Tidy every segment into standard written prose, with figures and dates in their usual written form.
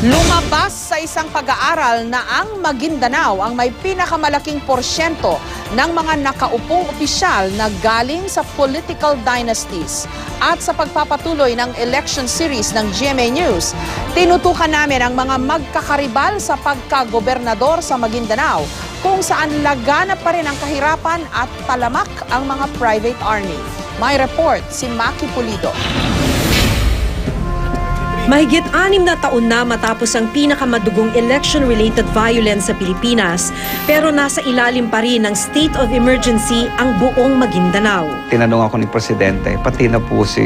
Lumabas sa isang pag-aaral na ang Maguindanao ang may pinakamalaking porsyento ng mga nakaupong opisyal na galing sa political dynasties. At sa pagpapatuloy ng election series ng GMA News, tinutukan namin ang mga magkakaribal sa pagkagobernador sa Maguindanao kung saan laganap pa rin ang kahirapan at talamak ang mga private army. May report si Maki Pulido. Mahigit 6 na taon na matapos ang pinakamadugong election-related violence sa Pilipinas, pero nasa ilalim pa rin ng state of emergency ang buong Maguindanao. Tinanong ako ni Presidente, pati na po si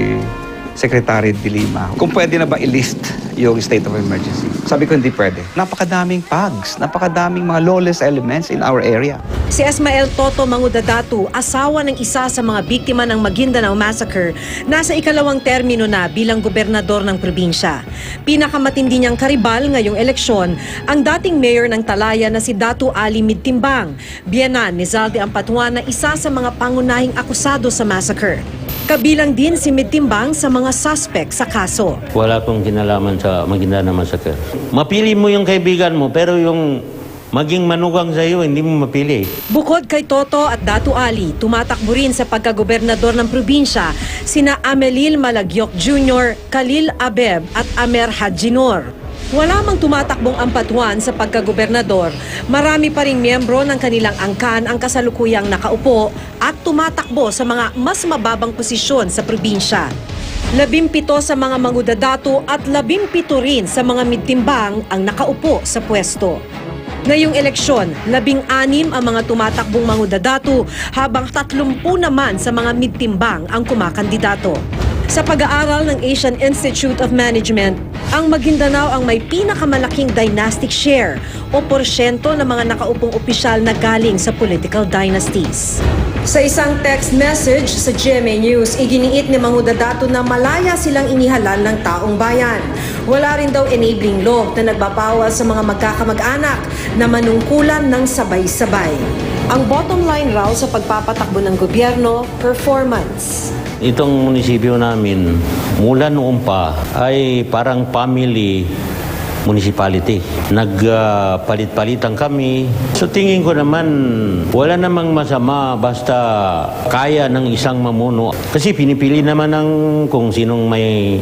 Secretary de Lima, kung pwede na ba i-list yung state of emergency. Sabi ko hindi pwede. Napakadaming PAGs, napakadaming mga lawless elements in our area. Si Esmael Toto Mangudadatu, asawa ng isa sa mga biktima ng Maguindanao Massacre, nasa ikalawang termino na bilang gobernador ng probinsya. Pinakamatindi niyang karibal ngayong eleksyon, ang dating mayor ng Talaya na si Datu Ali Midtimbang, biyenan ni Zaldi Ampatuan na isa sa mga pangunahing akusado sa massacre. Kabilang din si Midtimbang sa mga suspect sa kaso. Wala akong kinalaman sa Maguindanao Massacre. Mapili mo yung kaibigan mo, pero yung maging manugang sa iyo, hindi mo mapili. Bukod kay Toto at Datu Ali, tumatakbo rin sa pagkagobernador ng probinsya sina Amelil Malagyok Jr., Khalil Abeb at Amer Hajinor. Wala mang tumatakbong Ampatuan sa pagkagobernador, marami pa ring miyembro ng kanilang angkan ang kasalukuyang nakaupo at tumatakbo sa mga mas mababang posisyon sa probinsya. 17 sa mga Mangudadatu at 17 rin sa mga Midtimbang ang nakaupo sa pwesto. Ngayong eleksyon, 16 ang mga tumatakbong Mangudadatu habang 30 naman sa mga Midtimbang ang kumakandidato. Sa pag-aaral ng Asian Institute of Management, ang Maguindanao ang may pinakamalaking dynastic share o porsyento ng mga nakaupong opisyal na galing sa political dynasties. Sa isang text message sa GMA News, iginiit ni Mangudadatu na malaya silang inihalal ng taong bayan. Wala rin daw enabling law na nagbabawal sa mga magkakamag-anak na manungkulan ng sabay-sabay. Ang bottom line raw sa pagpapatakbo ng gobyerno, performance. Itong munisipyo namin, mula noon pa, ay parang family municipality. Nagpalit-palitan kami. So tingin ko naman, wala namang masama basta kaya ng isang mamuno. Kasi pinipili naman ng kung sinong may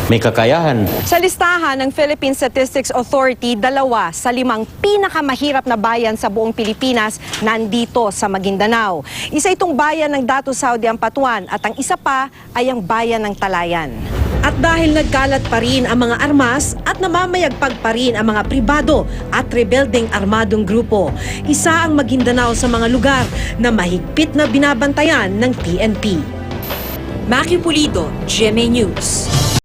kakayahan. Sa listahan ng Philippine Statistics Authority, 2 sa 5 pinakamahirap na bayan sa buong Pilipinas nandito sa Maguindanao. Isa itong bayan ng Datu Saudi Ampatuan at ang isa pa ay ang bayan ng Talayan. At dahil nagkalat pa rin ang mga armas at namamayagpag pa rin ang mga pribado at rebeldeng armadong grupo, isa ang Maguindanao sa mga lugar na mahigpit na binabantayan ng PNP. Maki Pulido, GMA News.